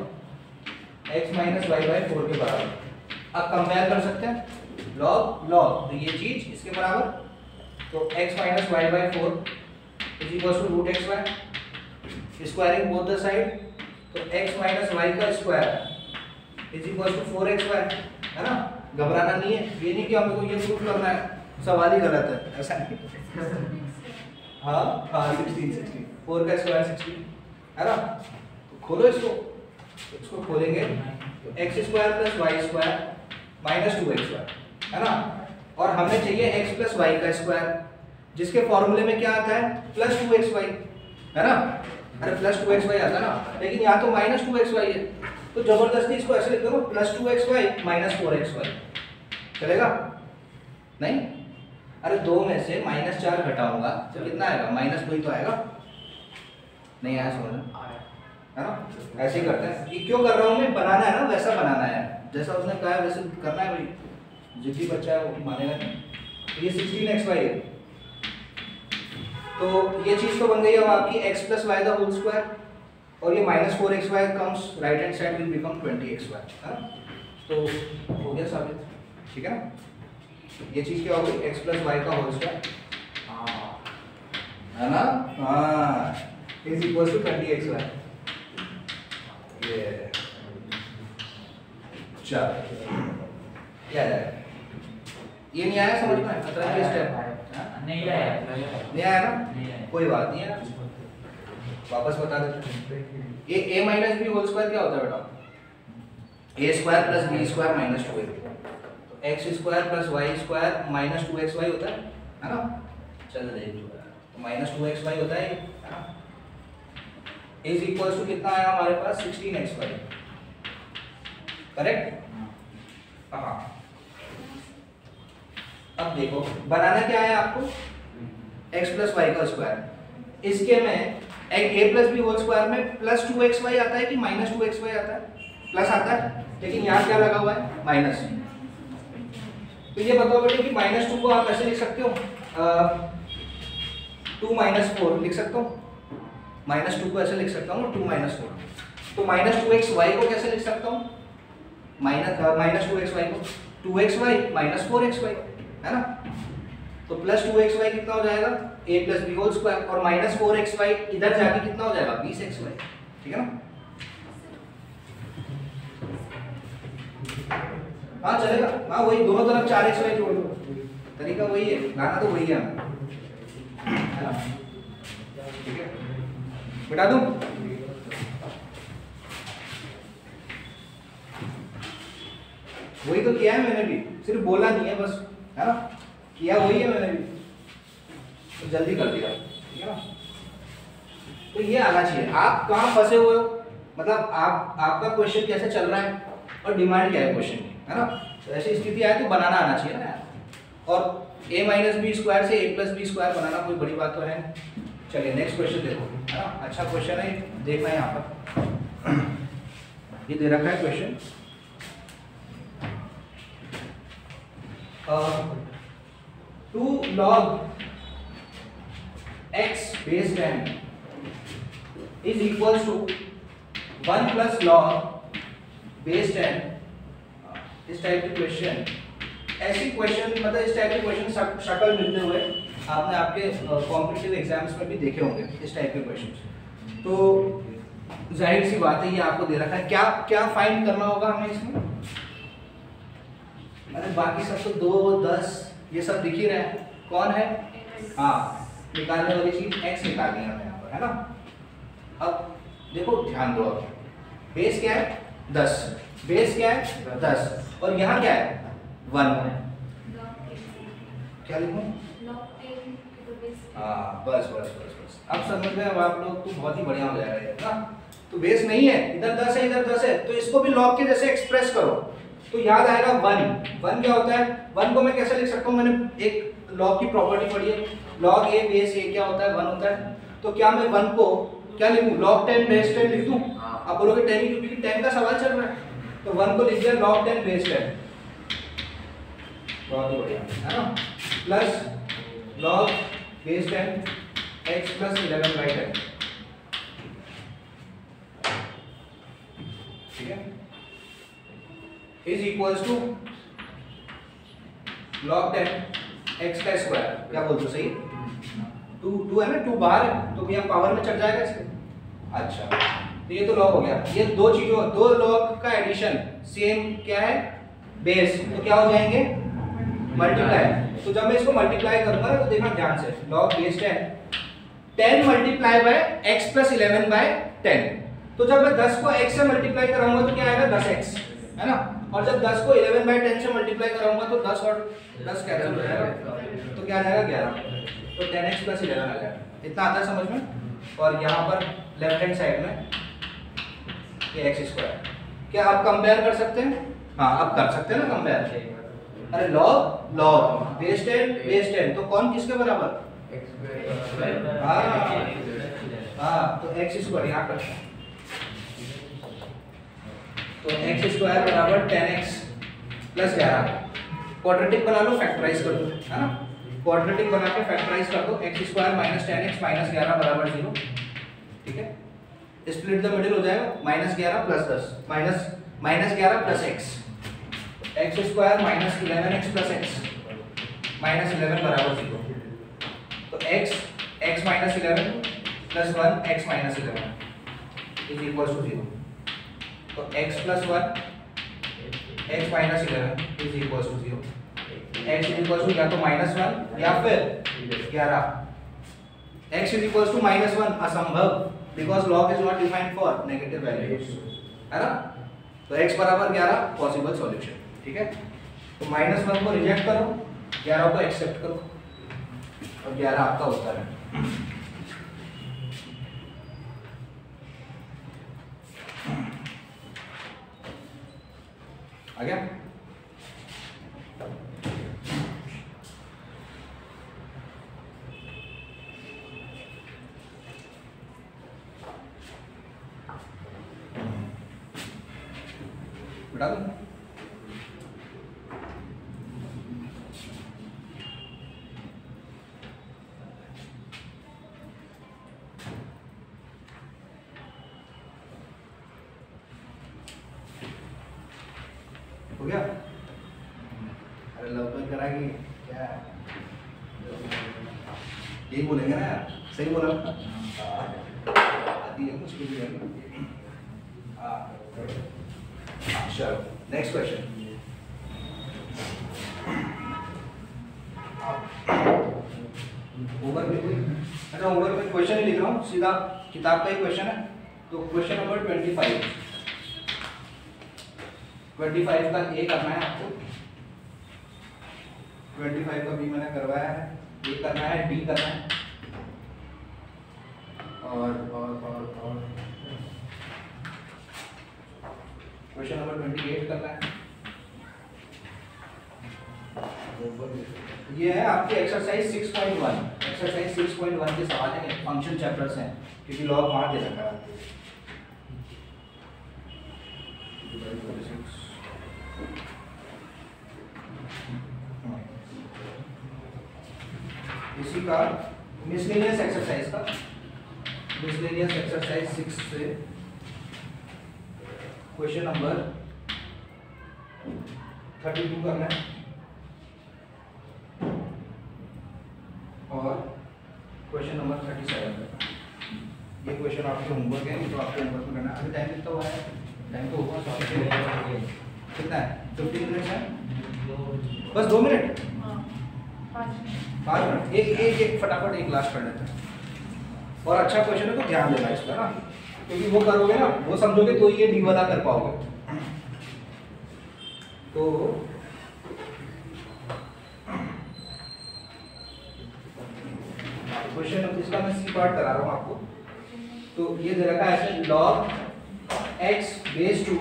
x minus y by 4 के बराबर। अब कंपेयर कर सकते हैं log तो ये चीज इसके बराबर तो x minus y by 4 is equal to root x y, squaring both the side, तो x माइनस वाई का square is equal to 4x y, है ना। घबराना नहीं है, ये नहीं कि हमें को ये प्रूफ करना है, सवाल ही गलत है, ऐसा नहीं। हाँ हाँ 16 4 का स्क्वायर 16, है ना। तो खोलो इसको खोलेंगे तो x square plus y square minus 2x y, है ना। और हमें चाहिए x प्लस वाई का स्क्वायर, जिसके फॉर्मूले में क्या आता है प्लस 2x वाई, है ना। अरे प्लस 2x वाई आता है ना, लेकिन यहाँ तो माइनस 2x वाई है, तो जबरदस्ती इसको ऐसे लिख दो plus 2x Y minus 4x Y, चलेगा नहीं। अरे 2 में से माइनस 4 घटाऊंगा तो कितना आएगा, माइनस 2 ही तो आएगा, नहीं आया समझ में, है ना। ऐसे ही करते हैं, ये क्यों कर रहा हूँ मैं, बनाना है ना, वैसा बनाना है, जैसा उसने कहा है वैसे करना है भाई, जिद्दी बच्चा है वो मानेगा नहीं। ये 16xy है, तो ये चीज तो बन गई अब आपकी x plus y the whole square, और ये minus 4xy comes right hand side will become 20xy, है ना। तो हो गया साबित, ठीक है ना। ये चीज क्या होगी, x प्लस वाई का होल स्क्वायर, है ना, हाँ इज इक्वल टू 20xy। ये चल क्या है, ये नहीं आया समझ में, खतरा है स्टेप, नहीं आया ना, कोई बात नहीं है, वापस बता देते। ये a minus b whole square क्या होता है बेटा, a स्क्वायर plus b square minus 2a, तो x स्क्वायर plus y square minus 2xy होता है ना। चल देख लो, तो माइनस 2xy होता है ना, इज इक्वल टू कितना आया हमारे पास 16xy, करेक्ट। हाँ अब देखो बनाना क्या है आपको, x प्लस वाई का स्क्वायर, इसके में a plus b whole square में प्लस 2xy आता है कि माइनस 2xy आता है, प्लस आता है, लेकिन यहाँ क्या लगा हुआ है माइनस। तो ये बताओ बेटे कि माइनस 2 को आप ऐसे लिख सकते हो, 2 माइनस 4 लिख सकता हूँ, माइनस 2 को ऐसे लिख सकता हूँ 2 माइनस 4, तो माइनस 2xy को कैसे लिख सकता हूँ, माइनस 2xy को 2xy माइनस 4xy, है ना। तो प्लस 2xy कितना हो जाएगा, a plus b whole square, और माइनस 4xy इधर जाके कितना हो जाएगा 20xy, ठीक है ना। हाँ चलेगा, हाँ वही दोनों तरफ 4xy जोड़ दो, तरीका वही है, लाना तो वही है हमें, ठीक है। बता दूं वही तो किया है मैंने भी, सिर्फ बोला नहीं है बस, है ना, किया वही है मैंने भी, तो जल्दी कर दिया, ठीक है ना। तो ये आना चाहिए, आप कहाँ फंसे हुए हो, मतलब आपका क्वेश्चन कैसे चल रहा है और डिमांड क्या है क्वेश्चन की, है ना। तो ऐसी स्थिति आए तो बनाना आना चाहिए ना यार, और a माइनस बी स्क्वायर से a प्लस बी स्क्वायर बनाना कोई बड़ी बात तो है। चलिए नेक्स्ट क्वेश्चन देखो, है ना, अच्छा क्वेश्चन है, देखना है यहाँ पर, ये दे रखा है question, 2 log x base 10 is equals to 1 plus log base 10, इस टाइप के क्वेश्चन, ऐसी क्वेश्चन मतलब इस टाइप के क्वेश्चन शक्ल मिलते हुए आपने आपके कॉम्पिटिटिव एग्जाम्स में भी देखे होंगे इस टाइप के क्वेश्चन। तो जाहिर सी बात है ये आपको दे रखा है, क्या क्या फाइंड करना होगा हमें इसमें, अरे बाकी सब तो 2 10 ये सब दिख ही रहे हैं, कौन है, हाँ निकालने वाली चीज x निकालनी है हमें यहाँ पर, है ना। अब देखो ध्यान दो, अब बेस क्या है 10, बेस क्या है 10, और यहाँ क्या है 1, क्या लिखूं, हाँ बस बस बस बस, अब समझ में आप लोग तो बहुत ही बढ़िया हो जाएगा ना। तो बेस नहीं है, इधर 10 है इधर 10 है, तो इसको भी लॉग के जैसे एक्सप्रेस करो, तो याद आएगा 1 क्या होता है, 1 को मैं कैसे लिख सकता हूँ, मैंने एक लॉग की प्रॉपर्टी पढ़ी है, लॉग ए बेस ए क्या होता है 1 होता है, तो क्या मैं 1 को क्या लिखूं, log 10 बेस 10 लिख दूं, आप बोलोगे 10 ही क्योंकि 10 का सवाल चल रहा है, तो 1 को लिख दिया log 10 बेस 10, बहुत ही बढ़िया, है ना, plus log base 10 x plus 11 by 10, ठीक है, is equals to log 10 x का स्क्वायर, क्या बोलते हो सही? 2 है ना, 2 बाहर है तो भैया पावर में चढ़ जाएगा इसके। अच्छा तो ये तो लॉग हो गया। ये दो लॉग का एडिशन सेम क्या है, बेस, तो क्या हो जाएंगे मल्टीप्लाई। तो जब मैं इसको मल्टीप्लाई करूंगा ना तो देखना ध्यान से, log base 10 multiply by x plus 11 by 10। तो जब मैं 10 को x से मल्टीप्लाई कराऊंगा तो क्या आएगा 10x, है ना। और जब 10 को 11 बाय 10 से मल्टीप्लाई कराऊंगा तो 10 और 10 कैंसिल हो जाएगा, तो क्या आ जाएगा 11। तो 10x प्लस 11 आ जाएगा। इतना आता है समझ में। और यहाँ पर लेफ्ट हैंड साइड में ये x स्क्वायर, क्या आप कंपेयर कर सकते हैं? हाँ आप कर सकते हैं ना कंपेयर। अरे लॉग बेस 10 तो कौन किसके बराबर? हाँ तो x स्क्वायर यहाँ पर, तो x स्क्वायर बराबर 10x प्लस 11। क्वाड्रेटिक बना लो, फैक्टराइज कर दो, है ना। क्वाड्रेटिक बना के फैक्टराइज कर दो, x square minus 10x minus 11 बराबर 0। ठीक है, स्प्लिट द मिडिल हो जाएगा, minus 11 plus 10 minus 11 plus x square minus 11x plus x minus 11 बराबर 0। तो x minus 11 plus 1 x minus 11 is equal to 0। तो x plus 1 x minus 11 is equal to 0। x is equal to या तो -1 या फिर 11। x इज इक्वल टू -1 असंभव, because log is not defined for negative values, है ना। तो x बराबर 11 पॉसिबल सॉल्यूशन। ठीक है, तो -1 को रिजेक्ट करो, 11 को एक्सेप्ट करो और 11 आपका उत्तर है। आ गया? बिठा दो। हो गया? अरे लव तो कराएगी क्या? यही बोलेंगे ना यार, सही बोला आती है कुछ भी है। चलो नेक्स्ट क्वेश्चन। ओवर में कोई, अच्छा ओवर में क्वेश्चन ही लिख रहा हूँ, सीधा किताब का ही क्वेश्चन है। तो क्वेश्चन नंबर 25 का ए करना है आपको, 25 का बी मैंने करवाया है, ए करना है, डी करना है और क्वेश्चन नंबर 28 करना है। ये है आपकी एक्सरसाइज 6.1। एक्सरसाइज 6.1 के सवाल है, फंक्शन चैप्टर्स हैं क्योंकि लॉग वहां दे रखा है। इसी का मिसलेनियस एक्सरसाइज 6 से क्वेश्चन नंबर 32 करना है और क्वेश्चन नंबर 37 करना। ये क्वेश्चन आपके होमवर्क है, तो आपको होमवर्क में करना है। अभी टाइम कितना हुआ है? टाइम तो होगा कितना है? 15 मिनट है, बस 2 मिनट, 5 मिनट, एक फटाफट एक लास्ट कर लेते हैं। और अच्छा क्वेश्चन है तो ध्यान देना इसका ना, क्योंकि वो करोगे ना, वो समझोगे तो ये डी वाला कर पाओगे। तो क्वेश्चन इसका मैं सी पार्ट करा रहा हूँ आपको। तो ये दे रखा है ऐसे, log x base 2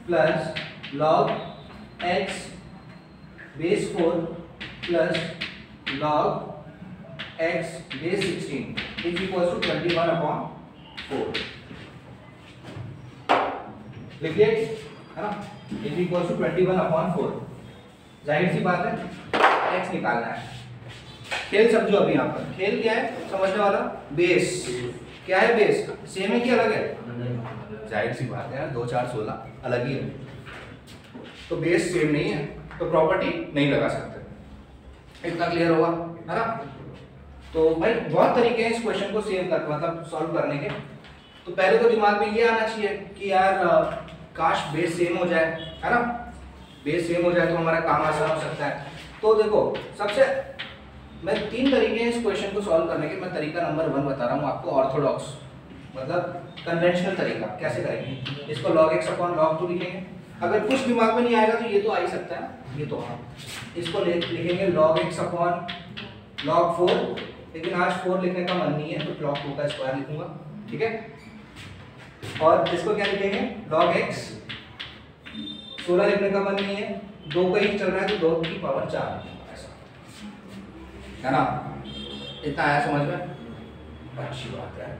plus log x base 4 plus log x base 16 is equal to 21/4। लिखिए, है ना, इज इक्वल टू 21/4। जाहिर सी बात है x निकालना है। खेल समझो अभी यहाँ पर, खेल क्या है समझने वाला, बेस क्या है, बेस सेम है कि अलग है? जाहिर सी बात है यार, 2 4 16 अलग ही है, तो बेस सेम नहीं है तो प्रॉपर्टी नहीं लगा सकते। इतना क्लियर होगा, है ना? तो भाई बहुत तरीके हैं इस क्वेश्चन को सेव कर मतलब सॉल्व करने के। तो पहले तो दिमाग में ये आना चाहिए कि यार काश बेस सेम हो जाए, है ना? बेस सेम हो जाए तो हमारा काम आसान हो सकता है। तो देखो सबसे मैं 3 तरीके हैं इस क्वेश्चन को सॉल्व करने के। मैं तरीका नंबर 1 बता रहा हूँ आपको, ऑर्थोडॉक्स मतलब कन्वेंशनल तरीका। कैसे करेंगे इसको? log x अपॉन log 2 लिखेंगे। अगर कुछ दिमाग में नहीं आएगा तो ये तो आ ही सकता है, ये तो हाँ, इसको लिखेंगे log x अपॉन log 4, लेकिन आज 4 लिखने का मन नहीं है तो log 2 का स्क्वायर लिखूंगा, ठीक है? और इसको क्या लिखेंगे? log x 16 लिखने का मन नहीं है, 2 का ही चल रहा है तो 2 की पावर 4 ऐसा, है ना? इतना आया समझ में? अच्छी बात है।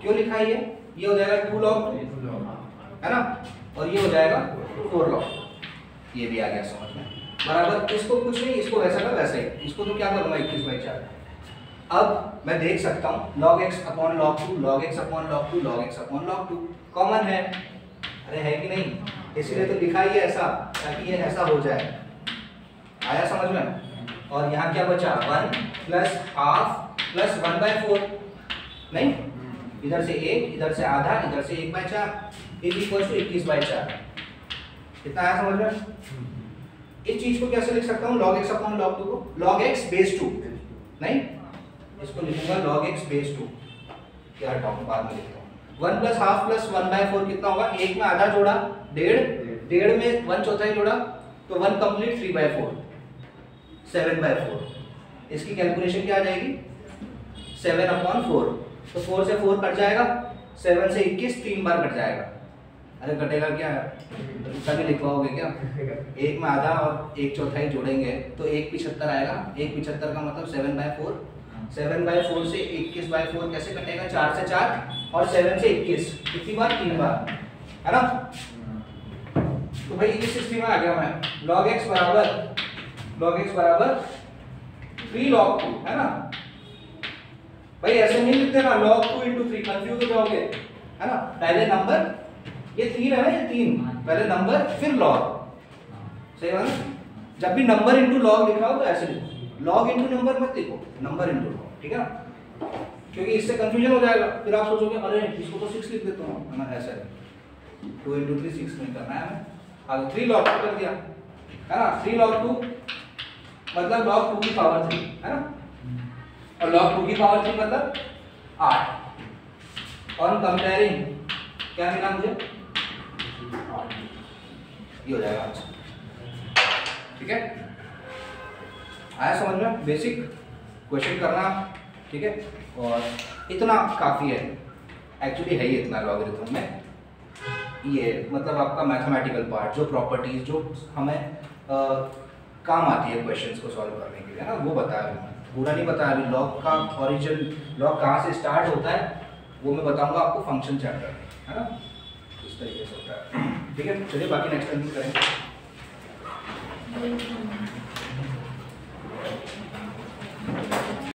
क्यों लिखा है ये हो जाएगा 2 log 2, है ना? और ये हो जाएगा 4 log, ये भी आ गया समझ में बराबर। इसको कुछ नहीं, इसको वैसा का वैसे ही, इसको तो क्या करूँगा 21/4। अब मैं देख सकता हूँ log x upon log 2, log x upon log 2, log x upon log 2 common है, अरे है कि नहीं? इसलिए तो लिखा ही है ऐसा ताकि ये ऐसा हो जाए। आया समझ में? और यहाँ क्या बचा? 1 प्लस हाफ प्लस 1/4, नहीं, इधर से 1, इधर से आधा, इधर से 1/4 इज इक्वल टू 21/4। कितना आया समझ में? इस चीज को कैसे लिख सकता हूँ? log x अपॉन log 2 को log x बेस 2, नहीं, इसको लिखूंगा log x बेस 2, क्या हटाऊं बाद में लिखता हूँ। 1 प्लस हाफ प्लस 1/4 कितना होगा? 1 में आधा जोड़ा 1.5 में 1/4 जोड़ा तो 1 कंप्लीट 3/4 7/4। इसकी कैलकुलेशन क्या आ जाएगी? 7/4, तो 4 से 4 कट जाएगा, 7 से 21 3 बार कट जाएगा। अरे कटेगा क्या? इतना भी लिखवाओगे क्या? 1 में आधा और 1/4 जोड़ेंगे तो 1/75 आएगा। 1/75 का मतलब 7/4, 7/4 से 21/4 कैसे कटेगा? 4 से 4 और 7 से 21 कितनी बार? 3 बार, है ना? तो भाई इस स्थिति में आ गया मैं log x बराबर 3 log 2, है ना? भाई ऐसे नहीं लिखते ना log 2 into 3, कंफ्यूज हो जाओगे, है ना? पहले नंबर ये 3 है ना, ये 3 पहले नंबर फिर log, सही बात है? जब भी नंबर इंटू log लिख रहा हो तो ऐसे लिखो, log इंटू नंबर मत लिखो, नंबर इंटू log, ठीक है? क्योंकि इससे कंफ्यूजन हो जाएगा, फिर आप सोचोगे अरे इसको तो 6 लिख देता हूँ, है ना? ऐसा 2 into 3 6 नहीं करना है हमें। अब 3 log 2 कर दिया, है ना? 3 log 2 मतलब log 2 की पावर 3, है ना? और log 2 की पावर 3 मतलब 8। ऑन कंपेयरिंग क्या मिला मुझे? ये हो जाएगा आंसर, ठीक है? आया समझ में? बेसिक क्वेश्चन करना, ठीक है? और इतना काफ़ी है, एक्चुअली है ही इतना लॉगरिथम में। ये मतलब आपका मैथमेटिकल पार्ट, जो प्रॉपर्टीज जो हमें काम आती है क्वेश्चंस को सॉल्व करने के लिए, है ना, वो बताया मैंने, पूरा नहीं बताया अभी। लॉग का ओरिजिन, लॉग कहाँ से स्टार्ट होता है वो मैं बताऊंगा आपको फंक्शन चैप्टर में, है ना? इस तरीके से होता है, ठीक है? चलिए बाकी नेक्स्ट टाइम करेंगे।